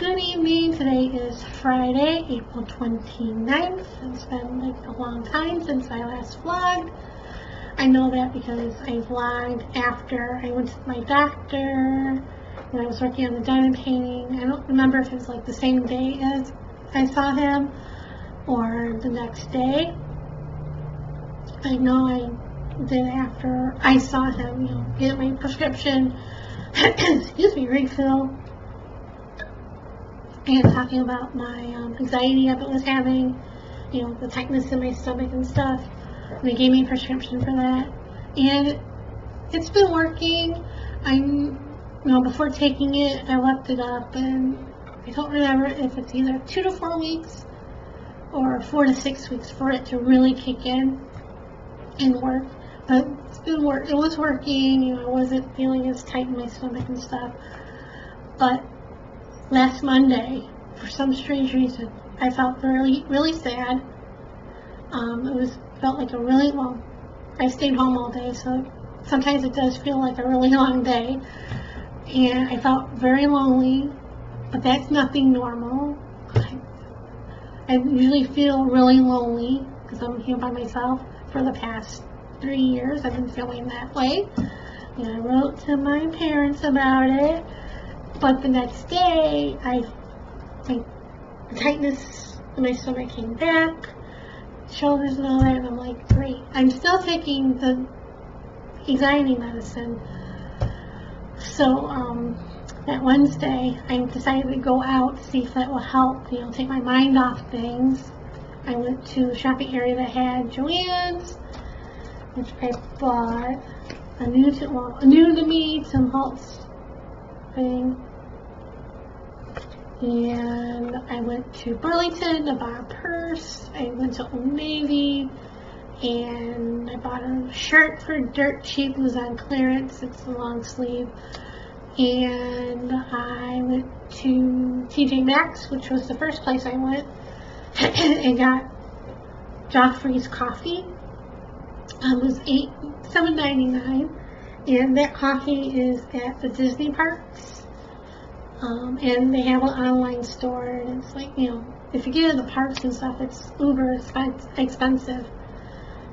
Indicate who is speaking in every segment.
Speaker 1: Good evening. Today is Friday, April 29th. It's been like a long time since I last vlogged. I know that because I vlogged after I went to my doctor when I was working on the diamond painting. I don't remember if it was like the same day as I saw him or the next day. I know I did after I saw him, get my prescription, excuse me, refill. And talking about my anxiety I was having, the tightness in my stomach and stuff. And they gave me a prescription for that. And it's been working. Before taking it, I looked it up, and I don't remember if it's either 2 to 4 weeks or 4 to 6 weeks for it to really kick in and work. But it's been it was working. I wasn't feeling as tight in my stomach and stuff. But last Monday, for some strange reason, I felt really, really sad. Felt like a really long. I stayed home all day, so sometimes it does feel like a really long day. And I felt very lonely, but that's nothing normal. I usually feel really lonely because I'm here by myself. For the past 3 years, I've been feeling that way. I wrote to my parents about it. But the next day, the tightness in my stomach came back, shoulders and all that, and I'm like, great. I'm still taking the anxiety medicine. So, that Wednesday, I decided to go out to see if that will help, take my mind off things. I went to a shopping area that had Joann's, which I bought a new to me Tim Holtz thing. And I went to Burlington to buy a purse. I went to Old Navy and I bought a shirt for dirt cheap. It was on clearance. It's a long sleeve. And I went to TJ Maxx, which was the first place I went, and got Joffrey's coffee. It was $7.99, and that coffee is at the Disney parks. And they have an online store, and it's like, if you get in the parks and stuff, it's uber expensive,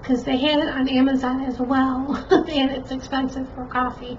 Speaker 1: because they had it on Amazon as well, and it's expensive for coffee.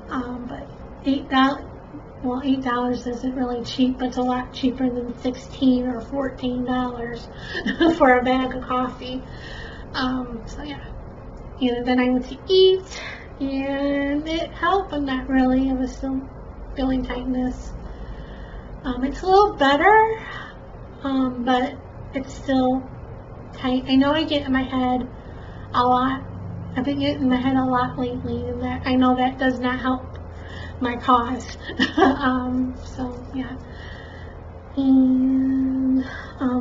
Speaker 1: But $8 isn't really cheap, but it's a lot cheaper than $16 or $14 for a bag of coffee. So yeah. And then I went to eat, and it helped, but not really. I was still feeling tightness. It's a little better, but it's still tight. I know I get in my head a lot. I've been getting in my head a lot lately, and that I know that does not help my cause. So yeah. And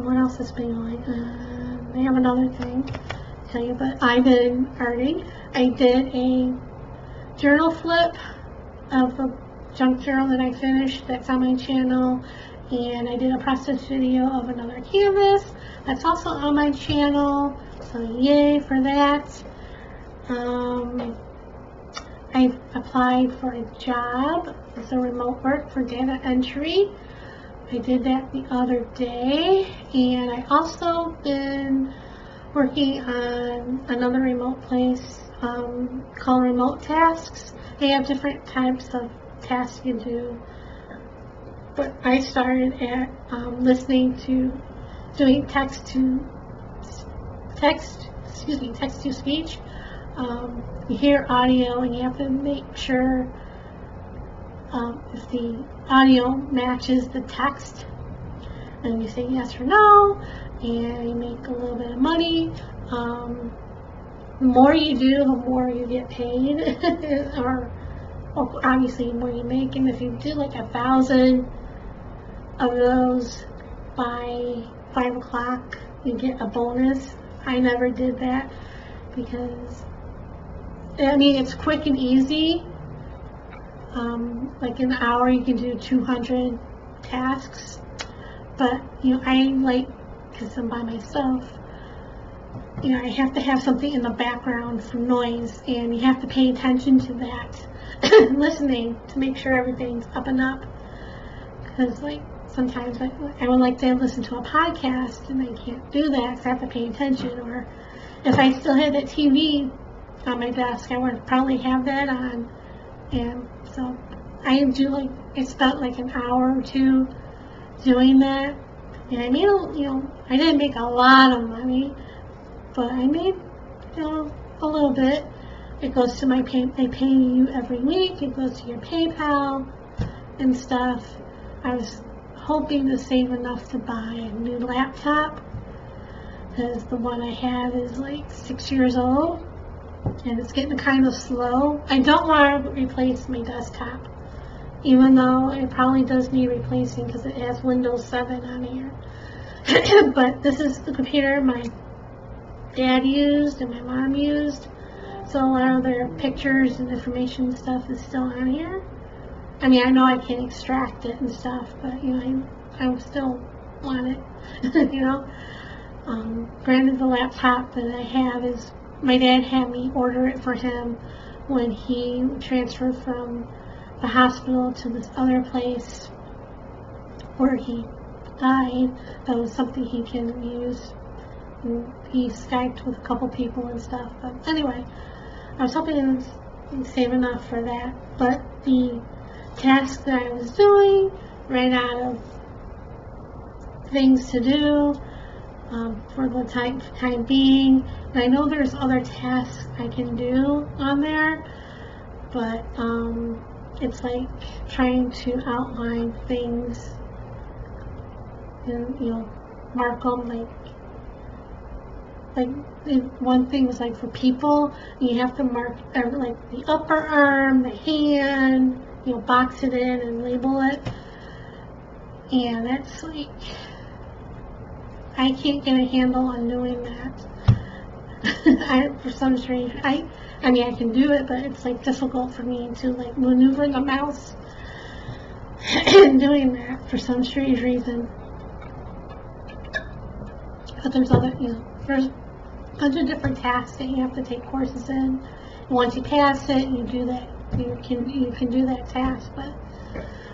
Speaker 1: what else has been going? I have another thing to tell you, but I've been arting. I did a journal flip of a junk journal that I finished that's on my channel, and I did a process video of another canvas that's also on my channel, so yay for that. I applied for a job as a remote work for data entry. I did that the other day, and I also been working on another remote place called Remote Tasks. They have different types of tasks you do, but I started at doing text to speech. You hear audio, and you have to make sure if the audio matches the text, and you say yes or no, and you make a little bit of money. The more you do, the more you get paid, or obviously the more you make. And if you do like 1,000 of those by 5 o'clock, you get a bonus. I never did that because it's quick and easy. Like in an hour you can do 200 tasks, but because I'm by myself, I have to have something in the background for noise, and you have to pay attention to that listening to make sure everything's up and up, because sometimes I would like to listen to a podcast, and I can't do that because I have to pay attention. Or if I still had that TV on my desk, I would probably have that on. And so I spent like an hour or two doing that. And I made, I didn't make a lot of money, but I made, a little bit. It goes to they pay you every week. It goes to your PayPal and stuff. I was hoping to save enough to buy a new laptop, because the one I have is like 6 years old, and it's getting kind of slow. I don't want to replace my desktop, even though it probably does need replacing because it has Windows 7 on here. But this is the computer my dad used and my mom used, so a lot of their pictures and information stuff is still on here. I mean, I know I can't extract it and stuff, but I still want it. Granted, the laptop that I have is, my dad had me order it for him when he transferred from the hospital to this other place where he died. That was something he can use. And he Skyped with a couple people and stuff. But anyway, I was hoping to save enough for that. But the task that I was doing ran out of things to do for the time being. And I know there's other tasks I can do on there, but it's like trying to outline things and mark them like one thing was like for people, you have to mark like the upper arm, the hand, box it in and label it. And that's like, I can't get a handle on doing that. For some strange, I mean I can do it, but it's like difficult for me to like maneuver the mouse in doing that for some strange reason. But there's other, there's a bunch of different tasks that you have to take courses in. And once you pass it, you do that. You can do that task. But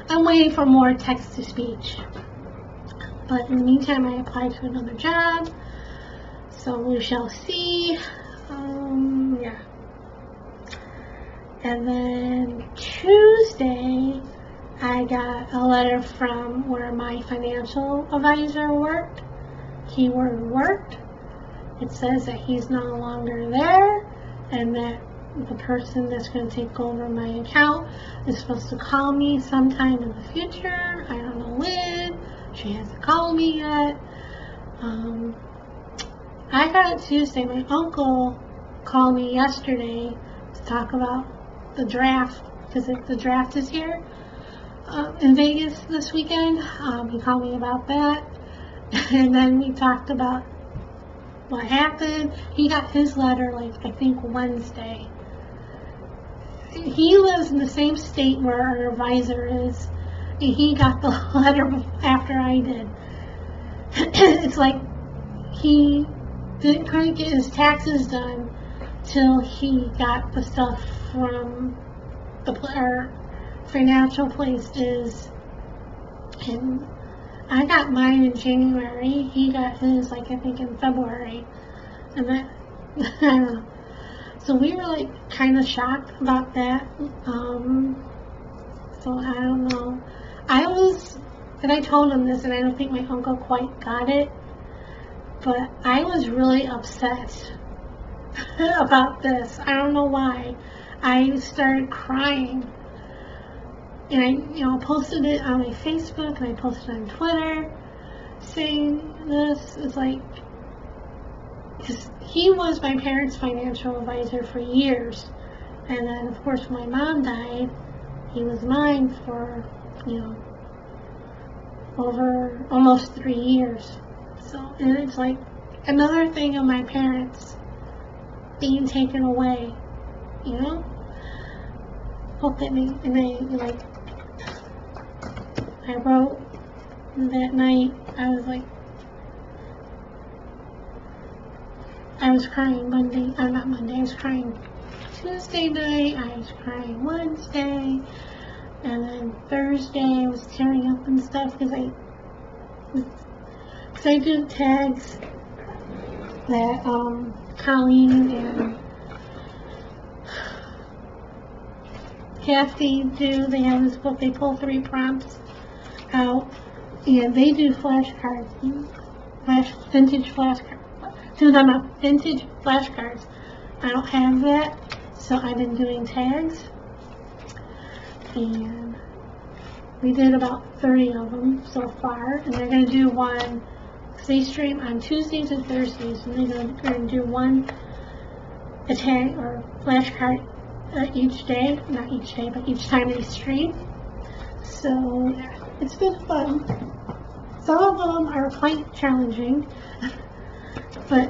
Speaker 1: I'm waiting for more text to speech. But in the meantime, I applied to another job, so we shall see. Yeah. And then Tuesday, I got a letter from where my financial advisor worked. Keyword worked. It says that he's no longer there, and that the person that's going to take over my account is supposed to call me sometime in the future. I don't know when. She hasn't called me yet. I got it Tuesday. My uncle called me yesterday to talk about the draft, because the draft is here in Vegas this weekend. He called me about that, and then we talked about what happened. He got his letter I think Wednesday. He lives in the same state where our advisor is, and he got the letter after I did. It's like he couldn't get his taxes done till he got the stuff from our financial places. And I got mine in January. He got his I think in February. And that, I don't know. So we were kind of shocked about that. So I don't know. And I told him this, and I don't think my uncle quite got it, but I was really upset about this. I don't know why. I started crying. And I posted it on my Facebook, and I posted it on Twitter, saying this. It's because he was my parents' financial advisor for years. And then, of course, when my mom died, he was mine for, over almost 3 years. So, and it's another thing of my parents being taken away, Hope that I wrote that night, I was crying I was crying Tuesday night, I was crying Wednesday, and then Thursday I was tearing up and stuff because So I do tags that Colleen and Kathy do. They have this book. They pull 3 prompts out, and they do flashcards, vintage flashcards. Do them up, vintage flashcards. I don't have that, so I've been doing tags, and we did about 30 of them so far, and they're going to do one, because they stream on Tuesdays and Thursdays, and they're going to do one a tag or flashcard each day, not each day, but each time they stream. So yeah, it's been fun. Some of them are quite challenging, but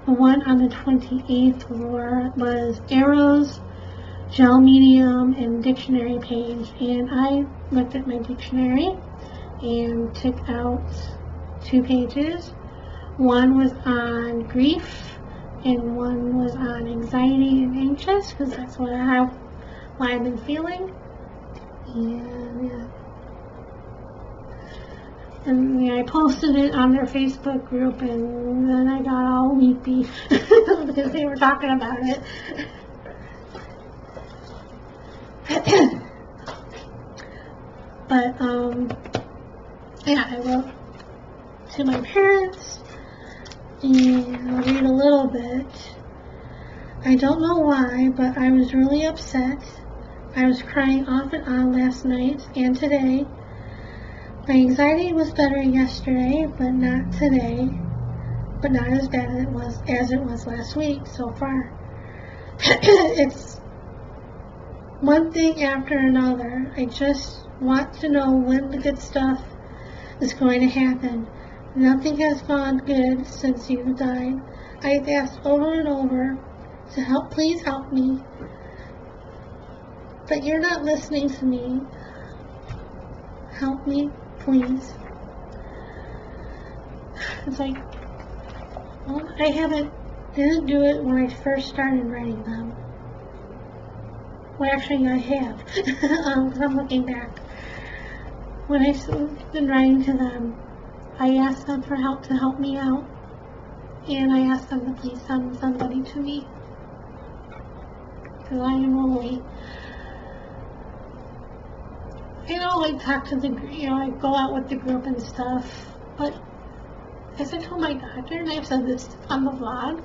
Speaker 1: the one on the 28th was arrows, gel medium, and dictionary page, and I looked at my dictionary and took out 2 pages. One was on grief and one was on anxiety and anxious, because that's what I've been feeling. And yeah. And yeah, I posted it on their Facebook group, and then I got all weepy because they were talking about it. But yeah, I wrote to my parents, and I'll read a little bit. I don't know why, but I was really upset. I was crying off and on last night and today. My anxiety was better yesterday, but not today. But not as bad as it was last week so far. It's one thing after another. I just want to know when the good stuff is going to happen. Nothing has gone good since you died. I've asked over and over to please help me. But you're not listening to me. Help me, please. It's like, well, I didn't do it when I first started writing them. Well, actually, I have. Because I'm looking back. When I've been writing to them, I asked them for help to help me out. And I asked them to please send somebody to me. Because I am lonely. I talk to I go out with the group and stuff, but as I told my doctor, and I've said this on the vlog,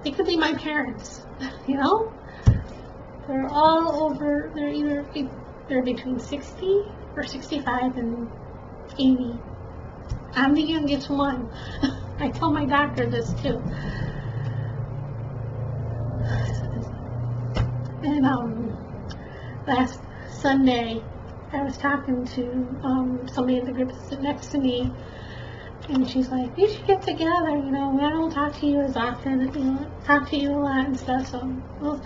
Speaker 1: they could be my parents, They're all over, they're between 60 or 65 and 80. I'm the youngest one. I tell my doctor this too. And last Sunday, I was talking to somebody in the group that sat next to me, and she's like, "We should get together. I don't talk to you as often. Talk to you a lot and stuff." So, well,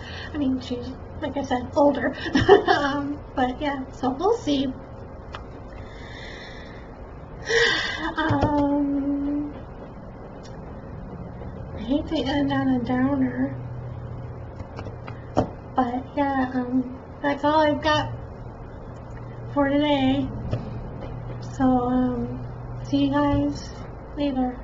Speaker 1: she's, like I said, older, but yeah. So we'll see. I hate to end on a downer, but yeah. That's all I've got for today. So, see you guys later.